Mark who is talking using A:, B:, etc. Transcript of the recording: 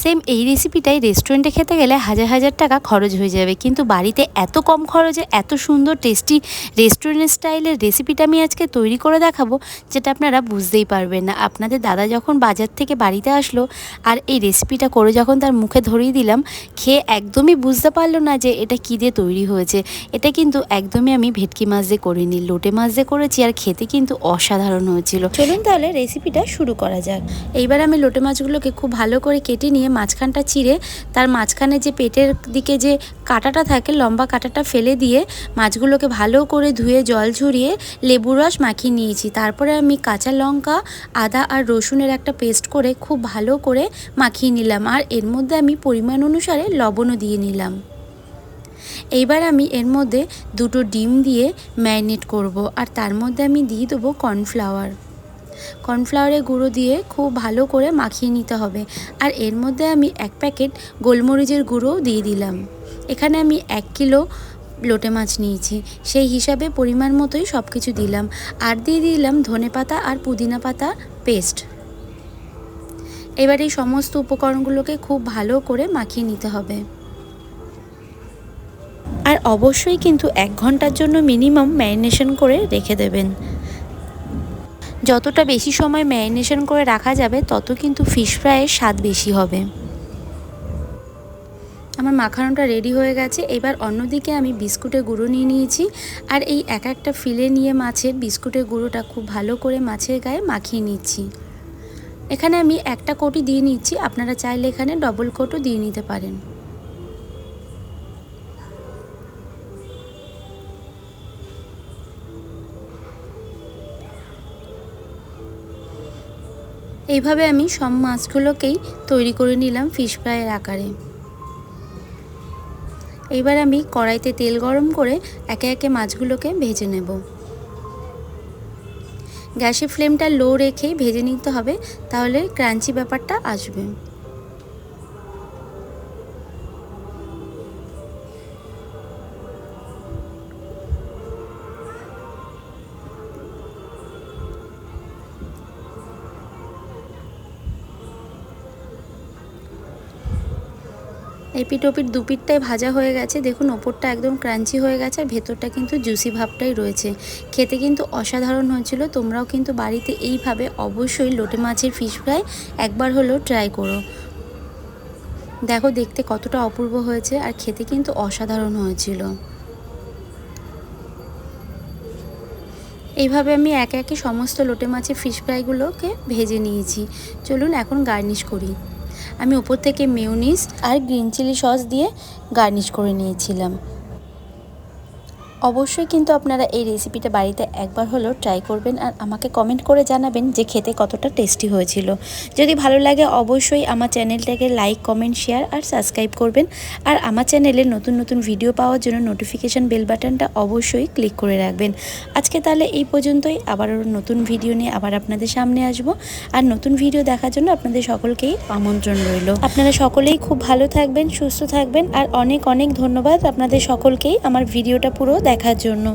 A: Same এই রেসিপিটাই রেস্টুরেন্টে খেতে গেলে হাজার হাজার টাকা খরচ হয়ে যাবে, কিন্তু বাড়িতে এত কম খরচে এত সুন্দর টেস্টি রেস্টুরেন্ট স্টাইলের রেসিপিটা আমি আজকে তৈরি করে দেখাবো, যেটা আপনারা বুঝতেই পারবেন না। আপনাদের দাদা যখন বাজার থেকে বাড়িতে আসলো আর এই রেসিপিটা করে যখন তার মুখে ধরিয়ে দিলাম, খেয়ে একদমই বুঝতে পারলো না যে এটা কী দিয়ে তৈরি হয়েছে। এটা কিন্তু একদমই আমি ভেটকি মাছ দিয়ে করিনি, লোটে মাছ দিয়ে করেছি, আর খেতে কিন্তু অসাধারণ হয়েছিল। চলুন তাহলে রেসিপিটা শুরু করা যাক। এইবার আমি লোটে মাছগুলোকে খুব ভালো করে কেটে নিয়ে মাঝখানটা চিড়ে তার মাঝখানে যে পেটের দিকে যে কাঁটাটা থাকে লম্বা কাঁটাটা ফেলে দিয়ে মাছগুলোকে ভালো করে ধুয়ে জল ঝরিয়ে লেবুর রস মাখিয়ে নিয়েছি। তারপরে আমি কাঁচা লঙ্কা, আদা আর রসুনের একটা পেস্ট করে খুব ভালো করে মাখিয়ে নিলাম, আর এর মধ্যে আমি পরিমাণ অনুসারে লবণও দিয়ে নিলাম। এইবার আমি এর মধ্যে 2টো ডিম দিয়ে ম্যারিনেট করব, আর তার মধ্যে আমি দিয়ে দেবো কর্নফ্লাওয়ারের গুঁড়ো দিয়ে খুব ভালো করে মাখিয়ে নিতে হবে। আর এর মধ্যে আমি 1 প্যাকেট গোলমরিচের গুঁড়োও দিয়ে দিলাম। এখানে আমি 1 কিলো লোটে মাছ নিয়েছি, সেই হিসাবে পরিমাণ মতোই সব কিছু দিলাম। আর দিয়ে দিলাম ধনেপাতা আর পুদিনা পাতা পেস্ট। এবার এই সমস্ত উপকরণগুলোকে খুব ভালো করে মাখিয়ে নিতে হবে। আর অবশ্যই কিন্তু 1 ঘন্টার জন্য মিনিমাম ম্যারিনেশন করে রেখে দেবেন। যতটা বেশি সময় ম্যারিনেশন করে রাখা যাবে তত কিন্তু ফিশ ফ্রাইয়ের স্বাদ বেশি হবে। আমার মাখানোটা রেডি হয়ে গেছে। এবার অন্যদিকে আমি বিস্কুটের গুঁড়ো নিয়ে নিয়েছি, আর এই একটা ফিলে নিয়ে মাছের বিস্কুটের গুঁড়োটা খুব ভালো করে মাছের গায়ে মাখিয়ে নিচ্ছি। এখানে আমি 1টা কোটই দিয়ে নিচ্ছি, আপনারা চাইলে এখানে ডবল কোটও দিয়ে নিতে পারেন। এইভাবে আমি সব মাছগুলোকেই তৈরি করে নিলাম ফিশ ফ্রাইয়ের আকারে। এবার আমি কড়াইতে তেল গরম করে একে একে মাছগুলোকে ভেজে নেব। গ্যাসের ফ্লেমটা লো রেখেই ভেজে নিতে হবে, তাহলে ক্রাঞ্চি ব্যাপারটা আসবে। এপিট ওপিট দুপিটটাই ভাজা হয়ে গেছে, দেখুন ওপরটা একদম ক্রাঞ্চি হয়ে গেছে আর ভেতরটা কিন্তু জুসি ভাবটাই রয়েছে। খেতে কিন্তু অসাধারণ হয়েছিল। তোমরাও কিন্তু বাড়িতে এইভাবে অবশ্যই লোটে মাছের ফিশ ফ্রাই একবার হলেও ট্রাই করো। দেখো দেখতে কতটা অপূর্ব হয়েছে, আর খেতে কিন্তু অসাধারণ হয়েছিল। এইভাবে আমি একে একে সমস্ত লোটে মাছের ফিশ ফ্রাইগুলোকে ভেজে নিয়েছি। চলুন এখন গার্নিশ করি। আমি উপর থেকে মেয়োনিজ আর গ্রিন চিলি সস দিয়ে গার্নিশ করে নিয়েছিলাম। অবশ্যই কিন্তু আপনারা এই রেসিপিটা বাড়িতে একবার হলেও ট্রাই করবেন, আর আমাকে কমেন্ট করে জানাবেন যে খেতে কতটা টেস্টি হয়েছিল। যদি ভালো লাগে অবশ্যই আমার চ্যানেলটাকে লাইক, কমেন্ট, শেয়ার আর সাবস্ক্রাইব করবেন। আর আমার চ্যানেলে নতুন নতুন ভিডিও পাওয়ার জন্য নোটিফিকেশান বেল বাটনটা অবশ্যই ক্লিক করে রাখবেন। আজকে তাহলে এই পর্যন্তই, আবার নতুন ভিডিও নিয়ে আবার আপনাদের সামনে আসব। আর নতুন ভিডিও দেখার জন্য আপনাদের সকলকেই আমন্ত্রণ রইল। আপনারা সকলেই খুব ভালো থাকবেন, সুস্থ থাকবেন, আর অনেক অনেক ধন্যবাদ আপনাদের সকলকেই আমার ভিডিওটা পুরো দেখার জন্য।